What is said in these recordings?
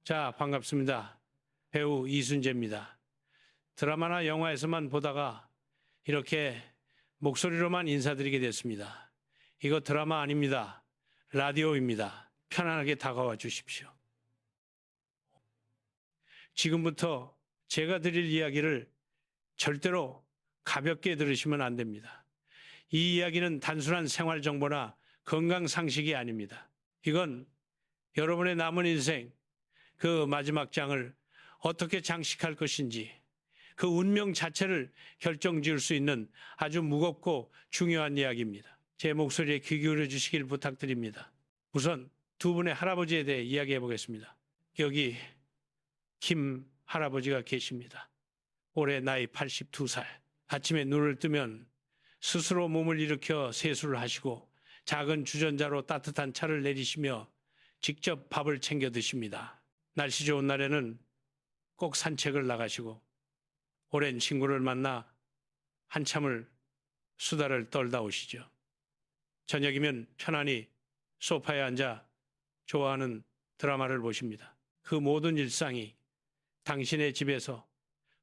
자, 반갑습니다. 배우 이순재입니다. 드라마나 영화에서만 보다가 이렇게 목소리로만 인사드리게 됐습니다. 이거 드라마 아닙니다. 라디오입니다. 편안하게 다가와 주십시오. 지금부터 제가 드릴 이야기를 절대로 가볍게 들으시면 안 됩니다. 이 이야기는 단순한 생활 정보나 건강 상식이 아닙니다. 이건 여러분의 남은 인생, 그 마지막 장을 어떻게 장식할 것인지 그 운명 자체를 결정지을 수 있는 아주 무겁고 중요한 이야기입니다. 제 목소리에 귀 기울여 주시길 부탁드립니다. 우선 두 분의 할아버지에 대해 이야기해 보겠습니다. 여기 김 할아버지가 계십니다. 올해 나이 82살. 아침에 눈을 뜨면 스스로 몸을 일으켜 세수를 하시고 작은 주전자로 따뜻한 차를 내리시며 직접 밥을 챙겨 드십니다. 날씨 좋은 날에는 꼭 산책을 나가시고 오랜 친구를 만나 한참을 수다를 떨다 오시죠. 저녁이면 편안히 소파에 앉아 좋아하는 드라마를 보십니다. 그 모든 일상이 당신의 집에서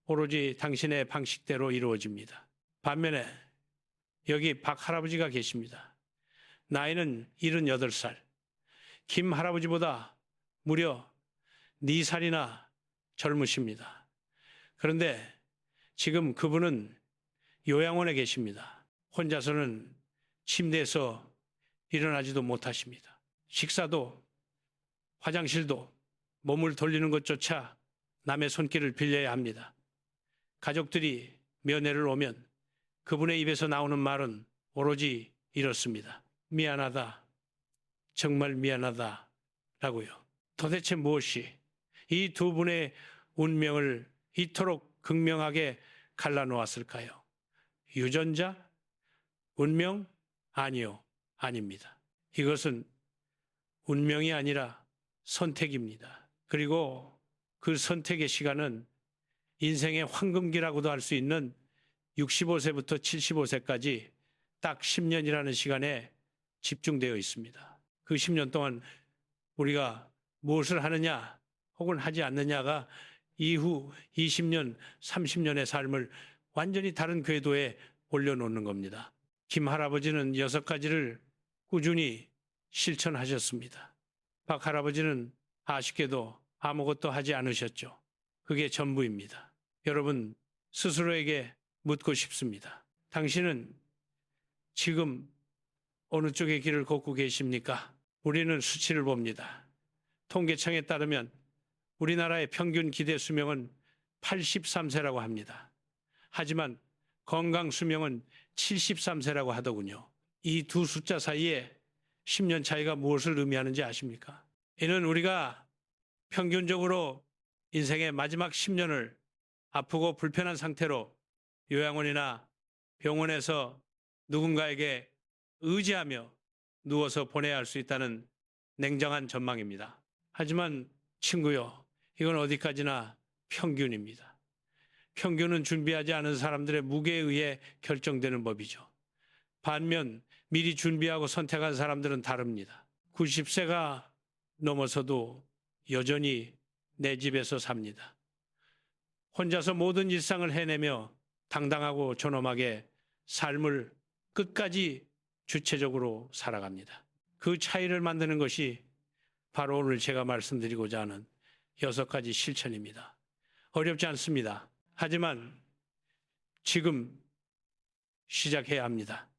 오로지 당신의 방식대로 이루어집니다. 반면에 여기 박 할아버지가 계십니다. 나이는 78살. 김 할아버지보다 무려 4살이나 젊으십니다. 그런데 지금 그분은 요양원에 계십니다. 혼자서는 침대에서 일어나지도 못하십니다. 식사도 화장실도 몸을 돌리는 것조차 남의 손길을 빌려야 합니다. 가족들이 면회를 오면 그분의 입에서 나오는 말은 오로지 이렇습니다. 미안하다. 정말 미안하다. 라고요. 도대체 무엇이 이 두 분의 운명을 이토록 극명하게 갈라놓았을까요? 유전자? 운명? 아니요. 아닙니다. 이것은 운명이 아니라 선택입니다. 그리고 그 선택의 시간은 인생의 황금기라고도 할 수 있는 65세부터 75세까지 딱 10년이라는 시간에 집중되어 있습니다. 그 10년 동안 우리가 무엇을 하느냐 혹은 하지 않느냐가 이후 20년, 30년의 삶을 완전히 다른 궤도에 올려놓는 겁니다. 김 할아버지는 6가지를 꾸준히 실천하셨습니다. 박 할아버지는 아쉽게도 아무것도 하지 않으셨죠. 그게 전부입니다. 여러분 스스로에게 묻고 싶습니다. 당신은 지금 어느 쪽의 길을 걷고 계십니까? 우리는 수치를 봅니다. 통계청에 따르면 우리나라의 평균 기대 수명은 83세라고 합니다. 하지만 건강 수명은 73세라고 하더군요. 이 두 숫자 사이에 10년 차이가 무엇을 의미하는지 아십니까? 이는 우리가 평균적으로 인생의 마지막 10년을 아프고 불편한 상태로 요양원이나 병원에서 누군가에게 의지하며 누워서 보내야 할 수 있다는 냉정한 전망입니다. 하지만 친구요, 이건 어디까지나 평균입니다. 평균은 준비하지 않은 사람들의 무게에 의해 결정되는 법이죠. 반면 미리 준비하고 선택한 사람들은 다릅니다. 90세가 넘어서도 여전히 내 집에서 삽니다. 혼자서 모든 일상을 해내며 당당하고 존엄하게 삶을 끝까지 주체적으로 살아갑니다. 그 차이를 만드는 것이 바로 오늘 제가 말씀드리고자 하는 6가지 실천입니다. 어렵지 않습니다. 하지만 지금 시작해야 합니다.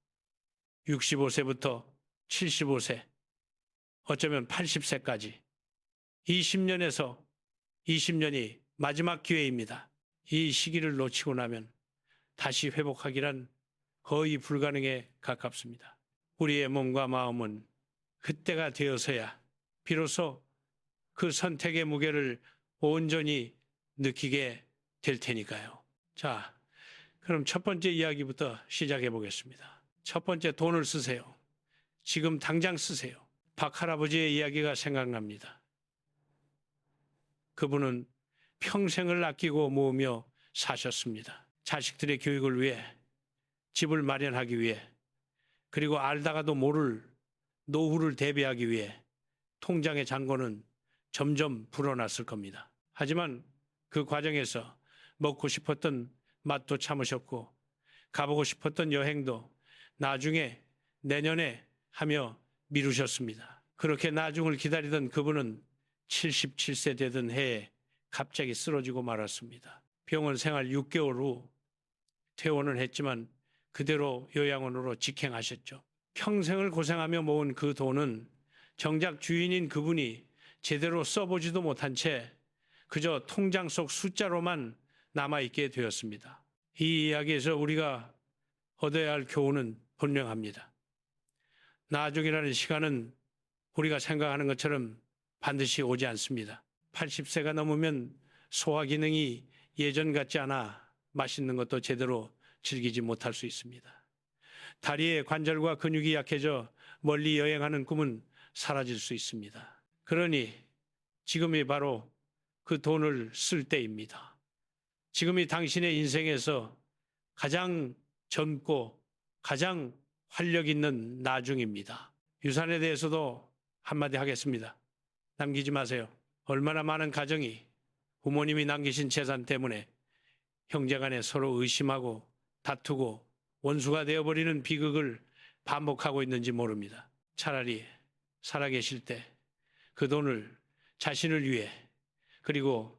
65세부터 75세, 어쩌면 80세까지 20년에서 20년이 마지막 기회입니다. 이 시기를 놓치고 나면 다시 회복하기란 거의 불가능에 가깝습니다. 우리의 몸과 마음은 그때가 되어서야 비로소 그 선택의 무게를 온전히 느끼게 될 테니까요. 자, 그럼 첫 번째 이야기부터 시작해 보겠습니다. 첫 번째, 돈을 쓰세요. 지금 당장 쓰세요. 박 할아버지의 이야기가 생각납니다. 그분은 평생을 아끼고 모으며 사셨습니다. 자식들의 교육을 위해, 집을 마련하기 위해, 그리고 알다가도 모를 노후를 대비하기 위해 통장의 잔고는 점점 불어났을 겁니다. 하지만 그 과정에서 먹고 싶었던 맛도 참으셨고 가보고 싶었던 여행도 나중에 내년에 하며 미루셨습니다. 그렇게 나중을 기다리던 그분은 77세 되던 해에 갑자기 쓰러지고 말았습니다. 병원 생활 6개월 후 퇴원은 했지만 그대로 요양원으로 직행하셨죠. 평생을 고생하며 모은 그 돈은 정작 주인인 그분이 제대로 써보지도 못한 채 그저 통장 속 숫자로만 남아있게 되었습니다. 이 이야기에서 우리가 얻어야 할 교훈은 분명합니다. 나중이라는 시간은 우리가 생각하는 것처럼 반드시 오지 않습니다. 80세가 넘으면 소화 기능이 예전 같지 않아 맛있는 것도 제대로 즐기지 못할 수 있습니다. 다리의 관절과 근육이 약해져 멀리 여행하는 꿈은 사라질 수 있습니다. 그러니 지금이 바로 그 돈을 쓸 때입니다. 지금이 당신의 인생에서 가장 젊고 가장 활력 있는 나중입니다. 유산에 대해서도 한마디 하겠습니다. 남기지 마세요. 얼마나 많은 가정이 부모님이 남기신 재산 때문에 형제간에 서로 의심하고 다투고 원수가 되어버리는 비극을 반복하고 있는지 모릅니다. 차라리 살아계실 때 그 돈을 자신을 위해 그리고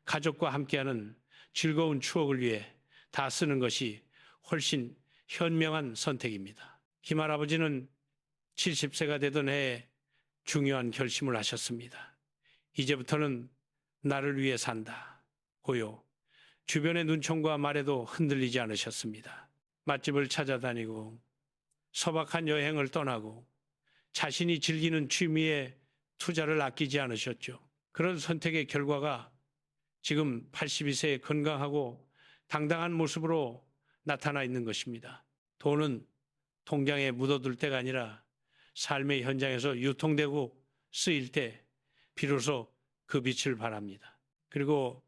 가족과 함께하는 즐거운 추억을 위해 다 쓰는 것이 훨씬 현명한 선택입니다. 김할아버지는 70세가 되던 해에 중요한 결심을 하셨습니다. 이제부터는 나를 위해 산다. 고요. 주변의 눈총과 말에도 흔들리지 않으셨습니다. 맛집을 찾아다니고 소박한 여행을 떠나고 자신이 즐기는 취미에 투자를 아끼지 않으셨죠. 그런 선택의 결과가 지금 82세에 건강하고 당당한 모습으로 나타나 있는 것입니다. 돈은 통장에 묻어둘 때가 아니라 삶의 현장에서 유통되고 쓰일 때 비로소 그 빛을 발합니다. 그리고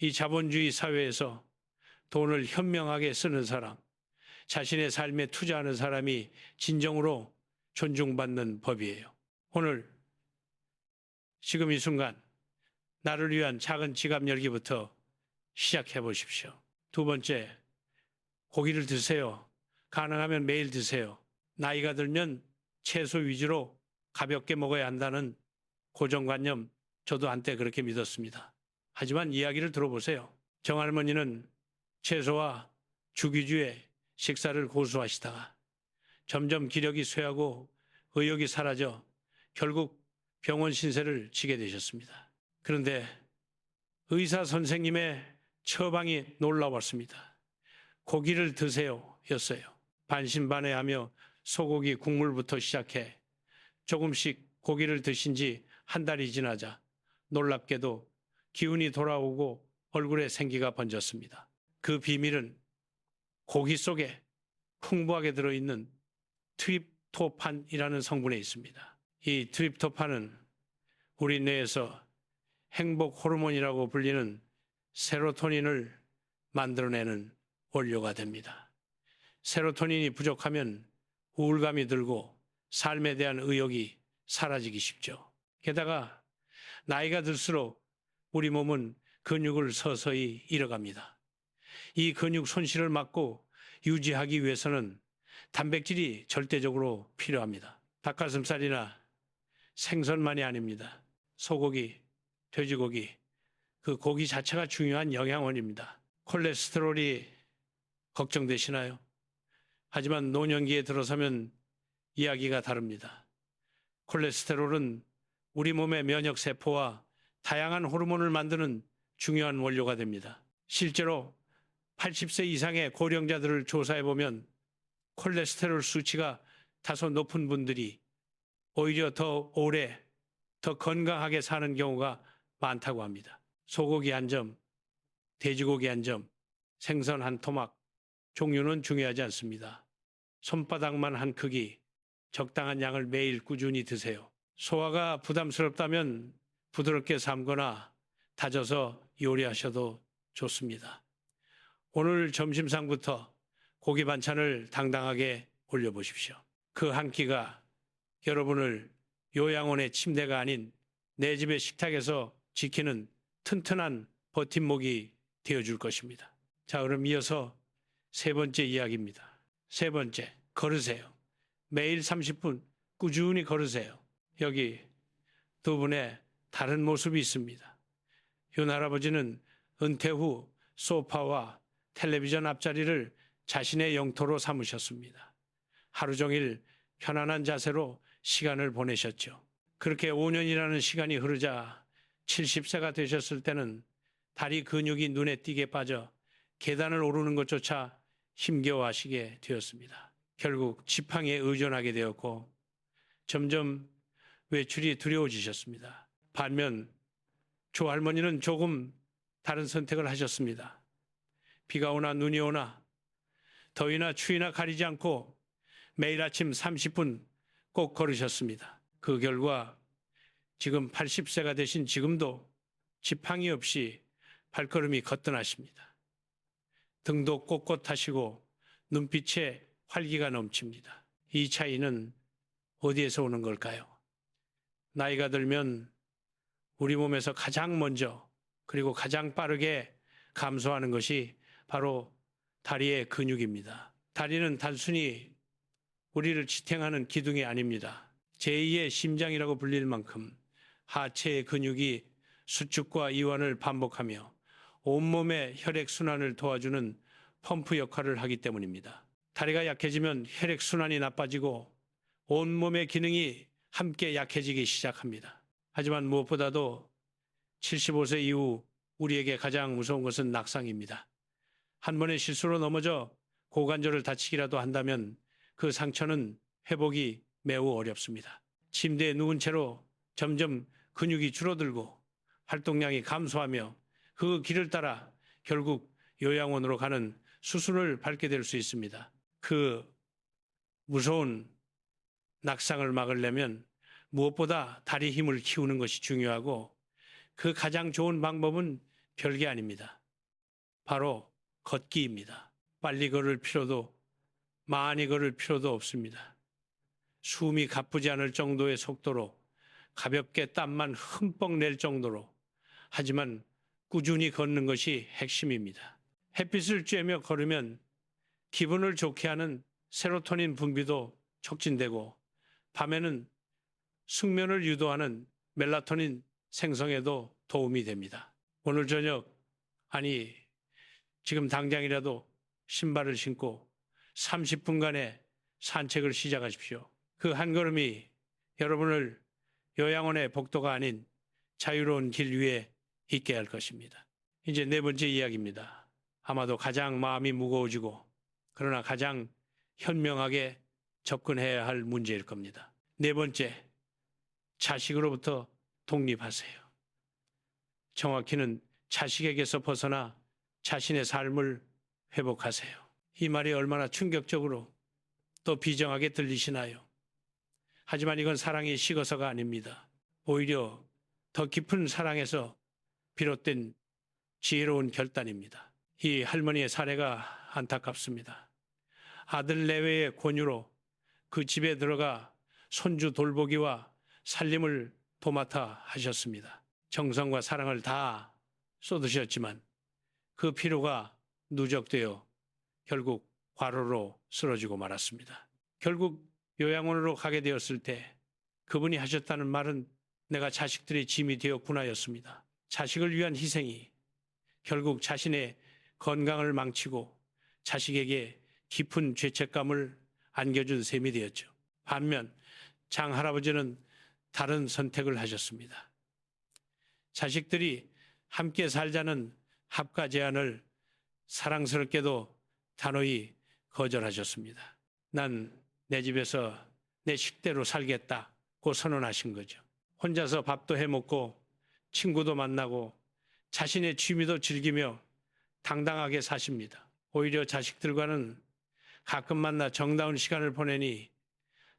이 자본주의 사회에서 돈을 현명하게 쓰는 사람, 자신의 삶에 투자하는 사람이 진정으로 존중받는 법이에요. 오늘 지금 이 순간 나를 위한 작은 지갑 열기부터 시작해 보십시오. 두 번째, 고기를 드세요. 가능하면 매일 드세요. 나이가 들면 채소 위주로 가볍게 먹어야 한다는 고정관념, 저도 한때 그렇게 믿었습니다. 하지만 이야기를 들어보세요. 정할머니는 채소와 죽위주의 식사를 고수하시다가 점점 기력이 쇠하고 의욕이 사라져 결국 병원 신세를 지게 되셨습니다. 그런데 의사 선생님의 처방이 놀라웠습니다. 고기를 드세요 였어요. 반신반의하며 소고기 국물부터 시작해 조금씩 고기를 드신 지 한 달이 지나자 놀랍게도 기운이 돌아오고 얼굴에 생기가 번졌습니다. 그 비밀은 고기 속에 풍부하게 들어있는 트립토판이라는 성분에 있습니다. 이 트립토판은 우리 뇌에서 행복 호르몬이라고 불리는 세로토닌을 만들어내는 원료가 됩니다. 세로토닌이 부족하면 우울감이 들고 삶에 대한 의욕이 사라지기 쉽죠. 게다가 나이가 들수록 우리 몸은 근육을 서서히 잃어갑니다. 이 근육 손실을 막고 유지하기 위해서는 단백질이 절대적으로 필요합니다. 닭가슴살이나 생선만이 아닙니다. 소고기, 돼지고기, 그 고기 자체가 중요한 영양원입니다. 콜레스테롤이 걱정되시나요? 하지만 노년기에 들어서면 이야기가 다릅니다. 콜레스테롤은 우리 몸의 면역세포와 다양한 호르몬을 만드는 중요한 원료가 됩니다. 실제로 80세 이상의 고령자들을 조사해보면 콜레스테롤 수치가 다소 높은 분들이 오히려 더 오래, 더 건강하게 사는 경우가 많다고 합니다. 소고기 한 점, 돼지고기 한 점, 생선 한 토막, 종류는 중요하지 않습니다. 손바닥만 한 크기, 적당한 양을 매일 꾸준히 드세요. 소화가 부담스럽다면 부드럽게 삶거나 다져서 요리하셔도 좋습니다. 오늘 점심상부터 고기 반찬을 당당하게 올려보십시오. 그 한 끼가 여러분을 요양원의 침대가 아닌 내 집의 식탁에서 지키는 튼튼한 버팀목이 되어줄 것입니다. 자, 그럼 이어서 세 번째 이야기입니다. 세 번째, 걸으세요. 매일 30분 꾸준히 걸으세요. 여기 두 분의 다른 모습이 있습니다. 윤 할아버지는 은퇴 후 소파와 텔레비전 앞자리를 자신의 영토로 삼으셨습니다. 하루 종일 편안한 자세로 시간을 보내셨죠. 그렇게 5년이라는 시간이 흐르자 70세가 되셨을 때는 다리 근육이 눈에 띄게 빠져 계단을 오르는 것조차 힘겨워하시게 되었습니다. 결국 지팡이에 의존하게 되었고 점점 외출이 두려워지셨습니다. 반면 조할머니는 조금 다른 선택을 하셨습니다. 비가 오나 눈이 오나 더위나 추위나 가리지 않고 매일 아침 30분 꼭 걸으셨습니다. 그 결과 지금 80세가 되신 지금도 지팡이 없이 발걸음이 거뜬하십니다. 등도 꼿꼿하시고 눈빛에 활기가 넘칩니다. 이 차이는 어디에서 오는 걸까요? 나이가 들면 우리 몸에서 가장 먼저 그리고 가장 빠르게 감소하는 것이 바로 다리의 근육입니다. 다리는 단순히 우리를 지탱하는 기둥이 아닙니다. 제2의 심장이라고 불릴 만큼 하체의 근육이 수축과 이완을 반복하며 온몸의 혈액순환을 도와주는 펌프 역할을 하기 때문입니다. 다리가 약해지면 혈액순환이 나빠지고 온몸의 기능이 함께 약해지기 시작합니다. 하지만 무엇보다도 75세 이후 우리에게 가장 무서운 것은 낙상입니다. 한 번의 실수로 넘어져 고관절을 다치기라도 한다면 그 상처는 회복이 매우 어렵습니다. 침대에 누운 채로 점점 근육이 줄어들고 활동량이 감소하며 그 길을 따라 결국 요양원으로 가는 수순을 밟게 될 수 있습니다. 그 무서운 낙상을 막으려면 무엇보다 다리 힘을 키우는 것이 중요하고 그 가장 좋은 방법은 별게 아닙니다. 바로 걷기입니다. 빨리 걸을 필요도 많이 걸을 필요도 없습니다. 숨이 가쁘지 않을 정도의 속도로 가볍게 땀만 흠뻑 낼 정도로 하지만 꾸준히 걷는 것이 핵심입니다. 햇빛을 쬐며 걸으면 기분을 좋게 하는 세로토닌 분비도 촉진되고 밤에는 숙면을 유도하는 멜라토닌 생성에도 도움이 됩니다. 오늘 저녁, 아니 지금 당장이라도 신발을 신고 30분간의 산책을 시작하십시오. 그 한 걸음이 여러분을 요양원의 복도가 아닌 자유로운 길 위에 있게 할 것입니다. 이제 네 번째 이야기입니다. 아마도 가장 마음이 무거워지고 그러나 가장 현명하게 접근해야 할 문제일 겁니다. 네 번째, 자식으로부터 독립하세요. 정확히는 자식에게서 벗어나 자신의 삶을 회복하세요. 이 말이 얼마나 충격적으로 또 비정하게 들리시나요? 하지만 이건 사랑이 식어서가 아닙니다. 오히려 더 깊은 사랑에서 비롯된 지혜로운 결단입니다. 이 할머니의 사례가 안타깝습니다. 아들 내외의 권유로 그 집에 들어가 손주 돌보기와 살림을 도맡아 하셨습니다. 정성과 사랑을 다 쏟으셨지만 그 피로가 누적되어 결국 과로로 쓰러지고 말았습니다. 결국 요양원으로 가게 되었을 때 그분이 하셨다는 말은 내가 자식들의 짐이 되었구나였습니다. 자식을 위한 희생이 결국 자신의 건강을 망치고 자식에게 깊은 죄책감을 안겨준 셈이 되었죠. 반면 장 할아버지는 다른 선택을 하셨습니다. 자식들이 함께 살자는 합가 제안을 사랑스럽게도 단호히 거절하셨습니다. 난 내 집에서 내 식대로 살겠다고 선언하신 거죠. 혼자서 밥도 해먹고 친구도 만나고 자신의 취미도 즐기며 당당하게 사십니다. 오히려 자식들과는 가끔 만나 정다운 시간을 보내니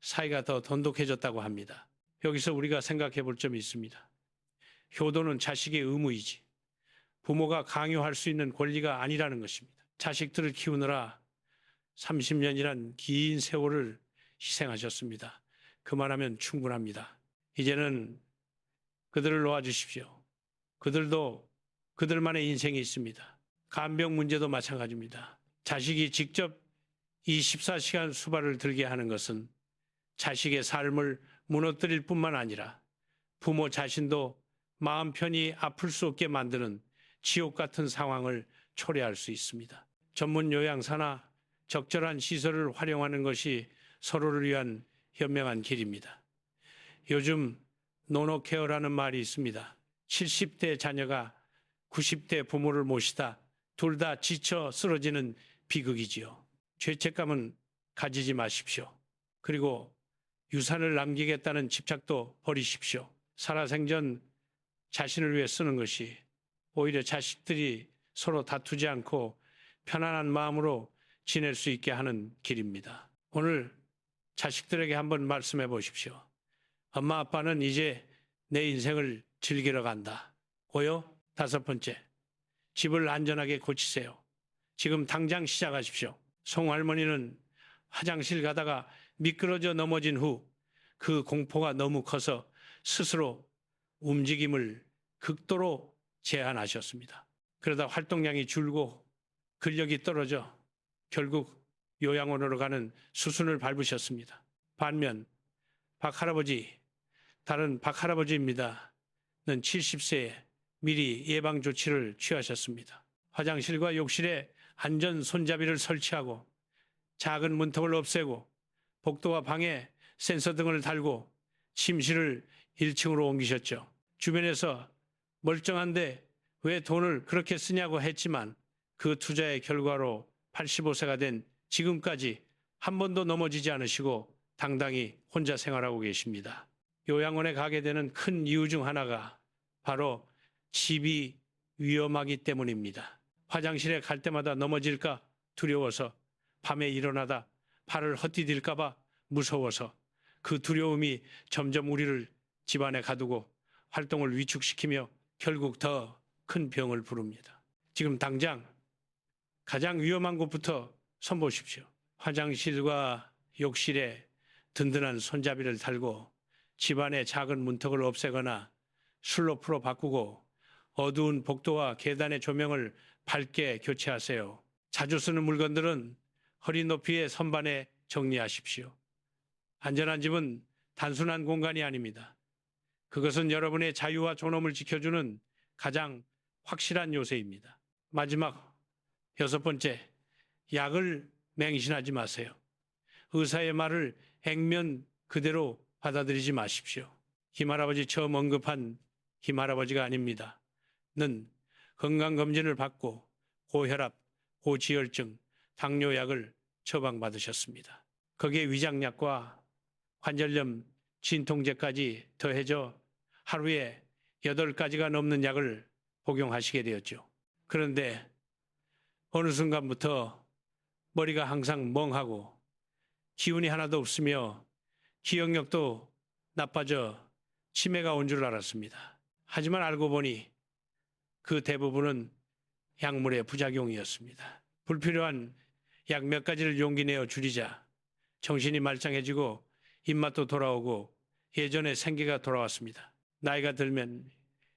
사이가 더 돈독해졌다고 합니다. 여기서 우리가 생각해 볼 점이 있습니다. 효도는 자식의 의무이지 부모가 강요할 수 있는 권리가 아니라는 것입니다. 자식들을 키우느라 30년이란 긴 세월을 희생하셨습니다. 그만하면 충분합니다. 이제는 그들을 놓아주십시오. 그들도 그들만의 인생이 있습니다. 간병 문제도 마찬가지입니다. 자식이 직접 24시간 수발을 들게 하는 것은 자식의 삶을 무너뜨릴 뿐만 아니라 부모 자신도 마음 편히 아플 수 없게 만드는 지옥 같은 상황을 초래할 수 있습니다. 전문 요양사나 적절한 시설을 활용하는 것이 서로를 위한 현명한 길입니다. 요즘 노노케어라는 말이 있습니다. 70대 자녀가 90대 부모를 모시다 둘 다 지쳐 쓰러지는 비극이지요. 죄책감은 가지지 마십시오. 그리고 유산을 남기겠다는 집착도 버리십시오. 살아생전 자신을 위해 쓰는 것이 오히려 자식들이 서로 다투지 않고 편안한 마음으로 지낼 수 있게 하는 길입니다. 오늘 자식들에게 한번 말씀해 보십시오. 엄마 아빠는 이제 내 인생을 즐기러 간다. 고요? 5번째, 집을 안전하게 고치세요. 지금 당장 시작하십시오. 송할머니는 화장실 가다가 미끄러져 넘어진 후 그 공포가 너무 커서 스스로 움직임을 극도로 제한하셨습니다. 그러다 활동량이 줄고 근력이 떨어져 결국 요양원으로 가는 수순을 밟으셨습니다. 반면 다른 박할아버지입니다. 는 70세에 미리 예방 조치를 취하셨습니다. 화장실과 욕실에 안전 손잡이를 설치하고 작은 문턱을 없애고 복도와 방에 센서 등을 달고 침실을 1층으로 옮기셨죠. 주변에서 멀쩡한데 왜 돈을 그렇게 쓰냐고 했지만 그 투자의 결과로 85세가 된 지금까지 한 번도 넘어지지 않으시고 당당히 혼자 생활하고 계십니다. 요양원에 가게 되는 큰 이유 중 하나가 바로 집이 위험하기 때문입니다. 화장실에 갈 때마다 넘어질까 두려워서, 밤에 일어나다 발을 헛디딜까 봐 무서워서, 그 두려움이 점점 우리를 집안에 가두고 활동을 위축시키며 결국 더 큰 병을 부릅니다. 지금 당장 가장 위험한 곳부터 손보십시오. 화장실과 욕실에 든든한 손잡이를 달고 집안의 작은 문턱을 없애거나 슬로프로 바꾸고 어두운 복도와 계단의 조명을 밝게 교체하세요. 자주 쓰는 물건들은 허리 높이의 선반에 정리하십시오. 안전한 집은 단순한 공간이 아닙니다. 그것은 여러분의 자유와 존엄을 지켜주는 가장 확실한 요새입니다. 마지막 6번째, 약을 맹신하지 마세요. 의사의 말을 액면 그대로 받아들이지 마십시오. 김할아버지 처음 언급한 김할아버지가 아닙니다. 는 건강검진을 받고 고혈압, 고지혈증, 당뇨약을 처방받으셨습니다. 거기에 위장약과 관절염 진통제까지 더해져 하루에 8가지가 넘는 약을 복용하시게 되었죠. 그런데 어느 순간부터 머리가 항상 멍하고 기운이 하나도 없으며 기억력도 나빠져 치매가 온 줄 알았습니다. 하지만 알고 보니 그 대부분은 약물의 부작용이었습니다. 불필요한 약 몇 가지를 용기 내어 줄이자 정신이 말짱해지고 입맛도 돌아오고 예전의 생기가 돌아왔습니다. 나이가 들면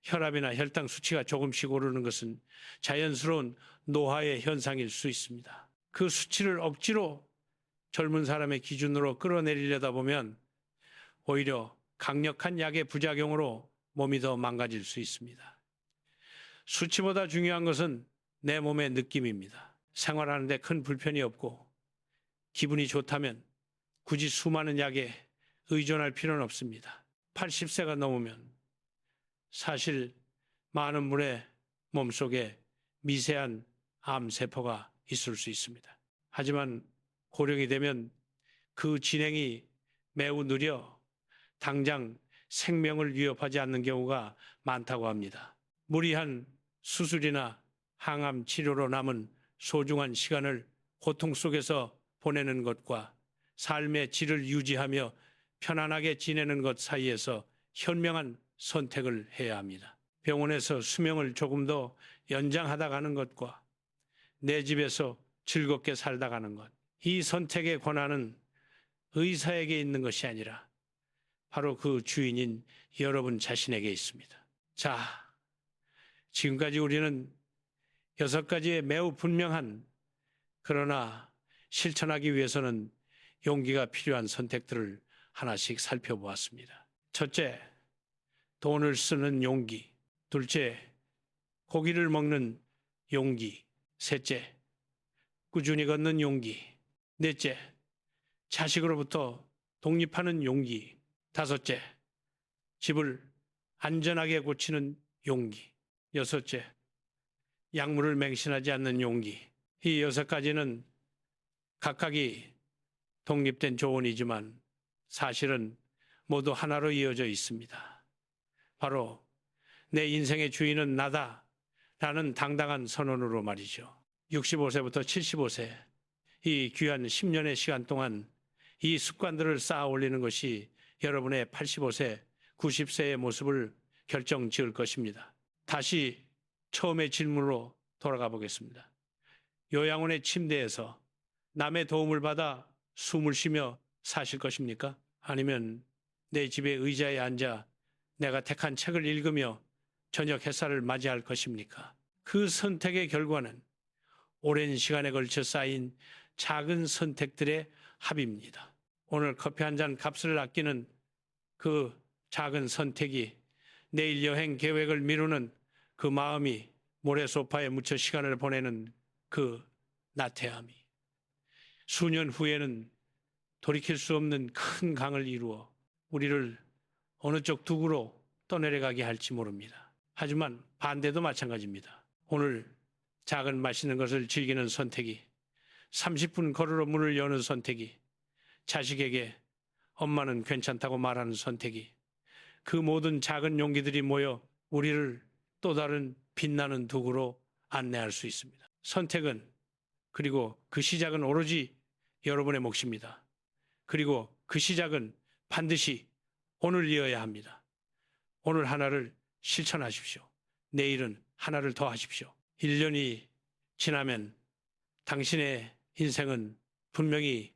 혈압이나 혈당 수치가 조금씩 오르는 것은 자연스러운 노화의 현상일 수 있습니다. 그 수치를 억지로 젊은 사람의 기준으로 끌어내리려다 보면 오히려 강력한 약의 부작용으로 몸이 더 망가질 수 있습니다. 수치보다 중요한 것은 내 몸의 느낌입니다. 생활하는 데 큰 불편이 없고 기분이 좋다면 굳이 수많은 약에 의존할 필요는 없습니다. 80세가 넘으면 사실 많은 분의 몸속에 미세한 암세포가 있을 수 있습니다. 하지만 고령이 되면 그 진행이 매우 느려 당장 생명을 위협하지 않는 경우가 많다고 합니다. 무리한 수술이나 항암 치료로 남은 소중한 시간을 고통 속에서 보내는 것과 삶의 질을 유지하며 편안하게 지내는 것 사이에서 현명한 선택을 해야 합니다. 병원에서 수명을 조금 더 연장하다 가는 것과 내 집에서 즐겁게 살다 가는 것. 이 선택의 권한은 의사에게 있는 것이 아니라 바로 그 주인인 여러분 자신에게 있습니다. 자, 지금까지 우리는 6가지의 매우 분명한 그러나 실천하기 위해서는 용기가 필요한 선택들을 하나씩 살펴보았습니다. 첫째, 돈을 쓰는 용기. 둘째, 고기를 먹는 용기. 셋째, 꾸준히 걷는 용기. 넷째, 자식으로부터 독립하는 용기. 다섯째, 집을 안전하게 고치는 용기. 여섯째, 약물을 맹신하지 않는 용기. 이 6가지는 각각이 독립된 조언이지만 사실은 모두 하나로 이어져 있습니다. 바로 내 인생의 주인은 나다 라는 당당한 선언으로 말이죠. 65세부터 75세 이 귀한 10년의 시간 동안 이 습관들을 쌓아 올리는 것이 여러분의 85세, 90세의 모습을 결정 지을 것입니다. 다시 처음의 질문으로 돌아가 보겠습니다. 요양원의 침대에서 남의 도움을 받아 숨을 쉬며 사실 것입니까? 아니면 내 집의 의자에 앉아 내가 택한 책을 읽으며 저녁 햇살을 맞이할 것입니까? 그 선택의 결과는 오랜 시간에 걸쳐 쌓인 작은 선택들의 합입니다. 오늘 커피 한 잔 값을 아끼는 그 작은 선택이 내일 여행 계획을 미루는 그 마음이 모래 소파에 묻혀 시간을 보내는 그 나태함이 수년 후에는 돌이킬 수 없는 큰 강을 이루어 우리를 어느 쪽 둑으로 떠내려가게 할지 모릅니다. 하지만 반대도 마찬가지입니다. 오늘 작은 맛있는 것을 즐기는 선택이 30분 걸으러 문을 여는 선택이 자식에게 엄마는 괜찮다고 말하는 선택이 그 모든 작은 용기들이 모여 우리를 또 다른 빛나는 둑으로 안내할 수 있습니다. 선택은 그리고 그 시작은 오로지 여러분의 몫입니다. 그리고 그 시작은 반드시 오늘이어야 합니다. 오늘 하나를 실천하십시오. 내일은 하나를 더 하십시오. 1년이 지나면 당신의 인생은 분명히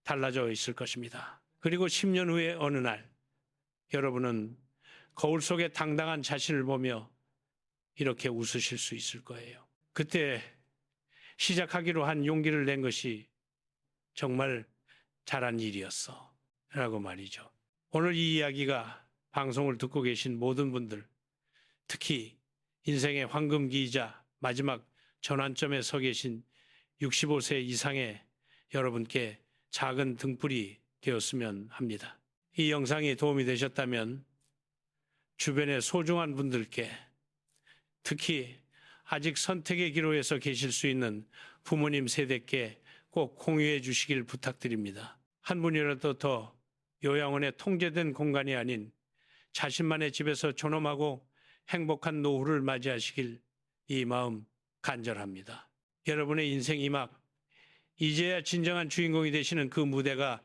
달라져 있을 것입니다. 그리고 10년 후에 어느 날 여러분은 거울 속에 당당한 자신을 보며 이렇게 웃으실 수 있을 거예요. 그때 시작하기로 한 용기를 낸 것이 정말 잘한 일이었어 라고 말이죠. 오늘 이 이야기가 방송을 듣고 계신 모든 분들, 특히 인생의 황금기이자 마지막 전환점에 서 계신 65세 이상의 여러분께 작은 등불이 되었으면 합니다. 이 영상이 도움이 되셨다면 주변의 소중한 분들께, 특히 아직 선택의 기로에서 계실 수 있는 부모님 세대께 꼭 공유해 주시길 부탁드립니다. 한 분이라도 더 요양원에 통제된 공간이 아닌 자신만의 집에서 존엄하고 행복한 노후를 맞이하시길 이 마음 간절합니다. 여러분의 인생 이막, 이제야 진정한 주인공이 되시는 그 무대가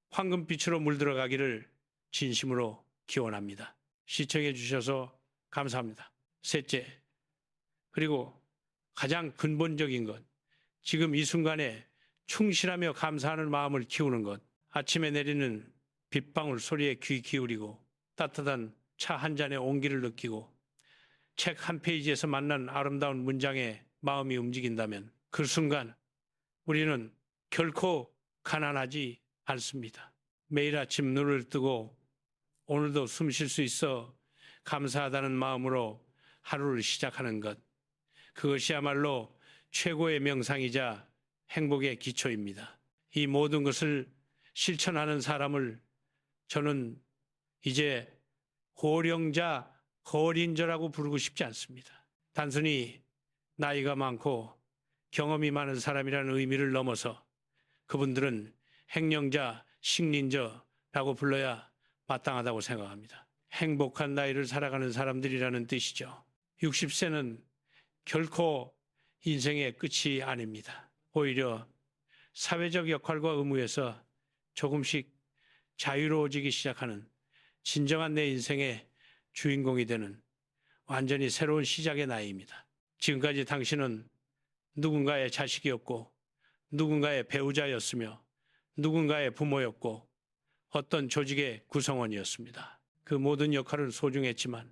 황금빛으로 물들어가기를 진심으로 기원합니다. 시청해 주셔서 감사합니다. 셋째, 그리고 가장 근본적인 것, 지금 이 순간에 충실하며 감사하는 마음을 키우는 것, 아침에 내리는 빗방울 소리에 귀 기울이고 따뜻한 차 한 잔의 온기를 느끼고 책 한 페이지에서 만난 아름다운 문장에 마음이 움직인다면 그 순간 우리는 결코 가난하지 않습니다. 매일 아침 눈을 뜨고 오늘도 숨 쉴 수 있어 감사하다는 마음으로 하루를 시작하는 것, 그것이야말로 최고의 명상이자 행복의 기초입니다. 이 모든 것을 실천하는 사람을 저는 이제 고령자, 거린저라고 부르고 싶지 않습니다. 단순히 나이가 많고 경험이 많은 사람이라는 의미를 넘어서 그분들은 행령자, 식린저라고 불러야 마땅하다고 생각합니다. 행복한 나이를 살아가는 사람들이라는 뜻이죠. 60세는 결코 인생의 끝이 아닙니다. 오히려 사회적 역할과 의무에서 조금씩 자유로워지기 시작하는 진정한 내 인생의 주인공이 되는 완전히 새로운 시작의 나이입니다. 지금까지 당신은 누군가의 자식이었고 누군가의 배우자였으며 누군가의 부모였고 어떤 조직의 구성원이었습니다. 그 모든 역할은 소중했지만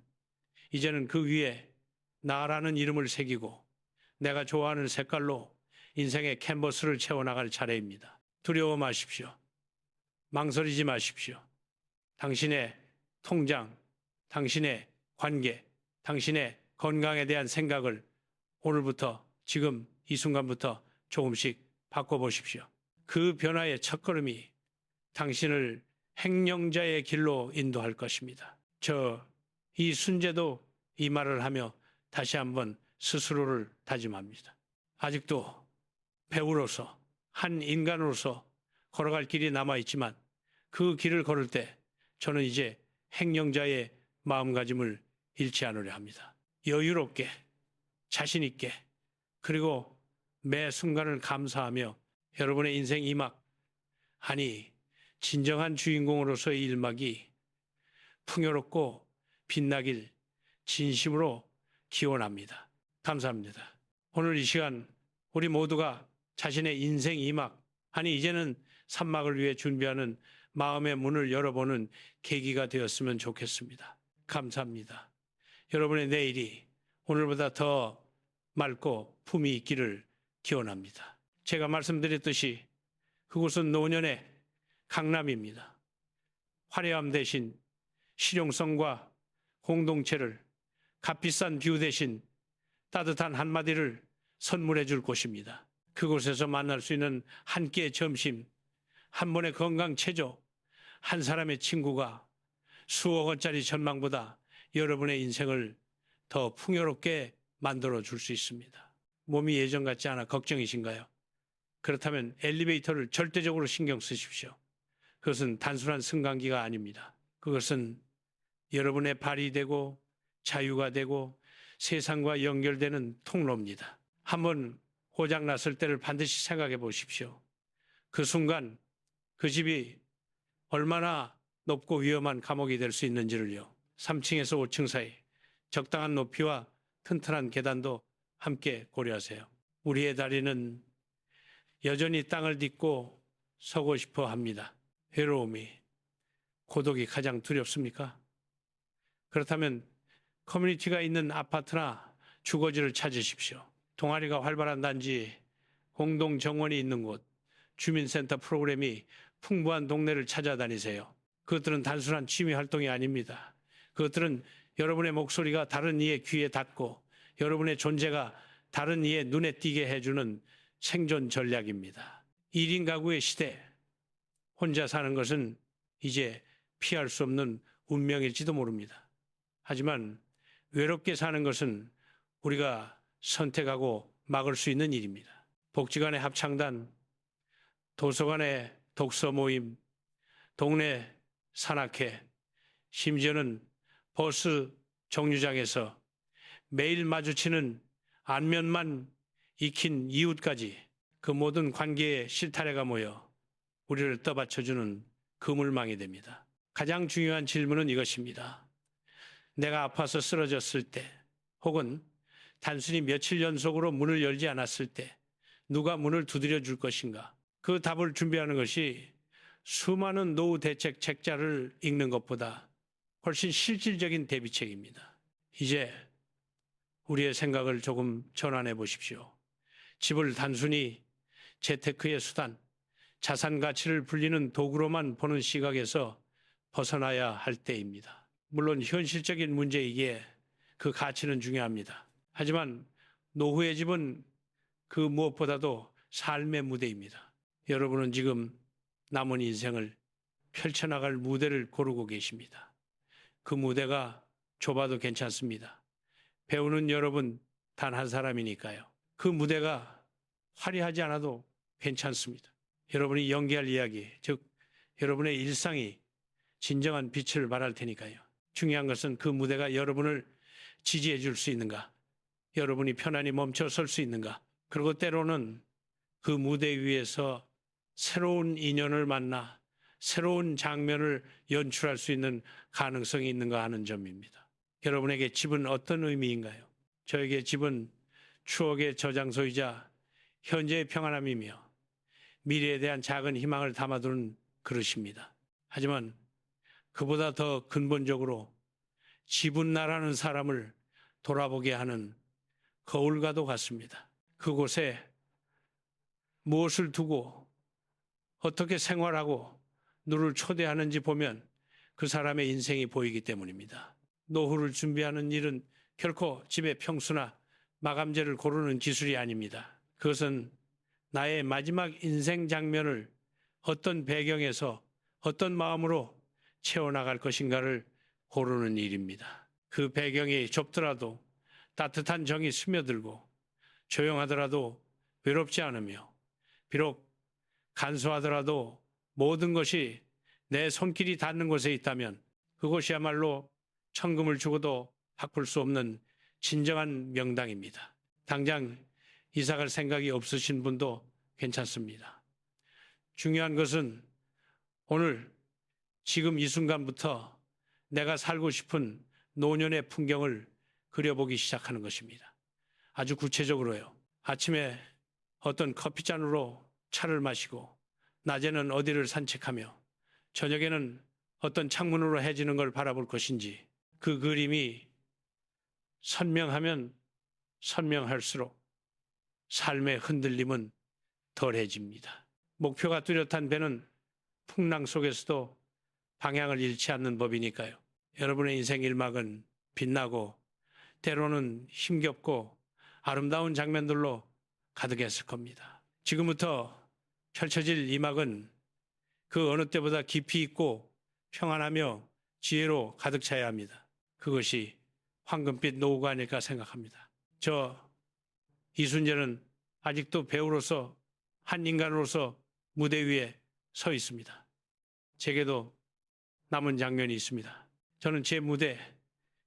이제는 그 위에 나라는 이름을 새기고 내가 좋아하는 색깔로 인생의 캔버스를 채워나갈 차례입니다. 두려워 마십시오. 망설이지 마십시오. 당신의 통장, 당신의 관계, 당신의 건강에 대한 생각을 오늘부터 지금 이 순간부터 조금씩 바꿔보십시오. 그 변화의 첫걸음이 당신을 행령자의 길로 인도할 것입니다. 이 순재도 이 말을 하며 다시 한번 스스로를 다짐합니다. 아직도 배우로서 한 인간으로서 걸어갈 길이 남아있지만 그 길을 걸을 때 저는 이제 행령자의 마음가짐을 잃지 않으려 합니다. 여유롭게 자신 있게 그리고 매 순간을 감사하며 여러분의 인생 2막 아니 진정한 주인공으로서의 1막이 풍요롭고 빛나길 진심으로 기원합니다. 감사합니다. 오늘 이 시간 우리 모두가 자신의 인생 2막 아니 이제는 3막을 위해 준비하는 마음의 문을 열어보는 계기가 되었으면 좋겠습니다. 감사합니다. 여러분의 내일이 오늘보다 더 맑고 품이 있기를 기원합니다. 제가 말씀드렸듯이 그곳은 노년의 강남입니다. 화려함 대신 실용성과 공동체를 값비싼 뷰 대신 따뜻한 한마디를 선물해 줄 곳입니다. 그곳에서 만날 수 있는 한 끼의 점심, 한 번의 건강 체조, 한 사람의 친구가 수억 원짜리 전망보다 여러분의 인생을 더 풍요롭게 만들어 줄 수 있습니다. 몸이 예전 같지 않아 걱정이신가요? 그렇다면 엘리베이터를 절대적으로 신경 쓰십시오. 그것은 단순한 승강기가 아닙니다. 그것은 여러분의 발이 되고 자유가 되고 세상과 연결되는 통로입니다. 한번 고장 났을 때를 반드시 생각해 보십시오. 그 순간 그 집이 얼마나 높고 위험한 감옥이 될 수 있는지를요. 3층에서 5층 사이 적당한 높이와 튼튼한 계단도 함께 고려하세요. 우리의 다리는 여전히 땅을 딛고 서고 싶어 합니다. 외로움이, 고독이 가장 두렵습니까? 그렇다면 커뮤니티가 있는 아파트나 주거지를 찾으십시오. 동아리가 활발한 단지, 공동 정원이 있는 곳, 주민센터 프로그램이 풍부한 동네를 찾아다니세요. 그것들은 단순한 취미 활동이 아닙니다. 그것들은 여러분의 목소리가 다른 이의 귀에 닿고 여러분의 존재가 다른 이의 눈에 띄게 해주는 생존 전략입니다. 1인 가구의 시대, 혼자 사는 것은 이제 피할 수 없는 운명일지도 모릅니다. 하지만 외롭게 사는 것은 우리가 선택하고 막을 수 있는 일입니다. 복지관의 합창단, 도서관의 독서 모임, 동네 산악회, 심지어는 버스 정류장에서 매일 마주치는 안면만 익힌 이웃까지 그 모든 관계의 실타래가 모여 우리를 떠받쳐주는 그물망이 됩니다. 가장 중요한 질문은 이것입니다. 내가 아파서 쓰러졌을 때 혹은 단순히 며칠 연속으로 문을 열지 않았을 때 누가 문을 두드려 줄 것인가? 그 답을 준비하는 것이 수많은 노후 대책 책자를 읽는 것보다 훨씬 실질적인 대비책입니다. 이제 우리의 생각을 조금 전환해 보십시오. 집을 단순히 재테크의 수단, 자산 가치를 불리는 도구로만 보는 시각에서 벗어나야 할 때입니다. 물론 현실적인 문제이기에 그 가치는 중요합니다. 하지만 노후의 집은 그 무엇보다도 삶의 무대입니다. 여러분은 지금 남은 인생을 펼쳐나갈 무대를 고르고 계십니다. 그 무대가 좁아도 괜찮습니다. 배우는 여러분 단 한 사람이니까요. 그 무대가 화려하지 않아도 괜찮습니다. 여러분이 연기할 이야기, 즉 여러분의 일상이 진정한 빛을 발할 테니까요. 중요한 것은 그 무대가 여러분을 지지해 줄 수 있는가, 여러분이 편안히 멈춰 설 수 있는가, 그리고 때로는 그 무대 위에서 새로운 인연을 만나 새로운 장면을 연출할 수 있는 가능성이 있는가 하는 점입니다. 여러분에게 집은 어떤 의미인가요? 저에게 집은 추억의 저장소이자 현재의 평안함이며 미래에 대한 작은 희망을 담아두는 그릇입니다. 하지만 그보다 더 근본적으로 지분나라는 사람을 돌아보게 하는 거울과도 같습니다. 그곳에 무엇을 두고 어떻게 생활하고 누를 초대하는지 보면 그 사람의 인생이 보이기 때문입니다. 노후를 준비하는 일은 결코 집의 평수나 마감재를 고르는 기술이 아닙니다. 그것은 나의 마지막 인생 장면을 어떤 배경에서 어떤 마음으로 채워나갈 것인가를 고르는 일입니다. 그 배경이 좁더라도 따뜻한 정이 스며들고 조용하더라도 외롭지 않으며 비록 간소하더라도 모든 것이 내 손길이 닿는 곳에 있다면 그곳이야말로 천금을 주고도 바꿀 수 없는 진정한 명당입니다. 당장 이사갈 생각이 없으신 분도 괜찮습니다. 중요한 것은 오늘 지금 이 순간부터 내가 살고 싶은 노년의 풍경을 그려보기 시작하는 것입니다. 아주 구체적으로요. 아침에 어떤 커피잔으로 차를 마시고 낮에는 어디를 산책하며 저녁에는 어떤 창문으로 해지는 걸 바라볼 것인지 그 그림이 선명하면 선명할수록 삶의 흔들림은 덜해집니다. 목표가 뚜렷한 배는 풍랑 속에서도 방향을 잃지 않는 법이니까요. 여러분의 인생 일막은 빛나고 때로는 힘겹고 아름다운 장면들로 가득했을 겁니다. 지금부터 펼쳐질 이 막은 그 어느 때보다 깊이 있고 평안하며 지혜로 가득 차야 합니다. 그것이 황금빛 노후가 아닐까 생각합니다. 저 이순재는 아직도 배우로서 한 인간으로서 무대 위에 서 있습니다. 제게도 남은 장면이 있습니다. 저는 제 무대,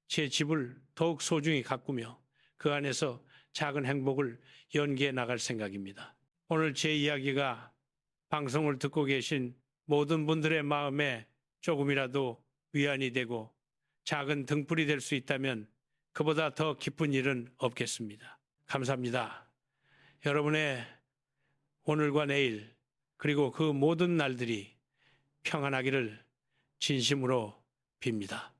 제 집을 더욱 소중히 가꾸며 그 안에서 작은 행복을 연기해 나갈 생각입니다. 오늘 제 이야기가 방송을 듣고 계신 모든 분들의 마음에 조금이라도 위안이 되고 작은 등불이 될 수 있다면 그보다 더 기쁜 일은 없겠습니다. 감사합니다. 여러분의 오늘과 내일 그리고 그 모든 날들이 평안하기를 진심으로 빕니다.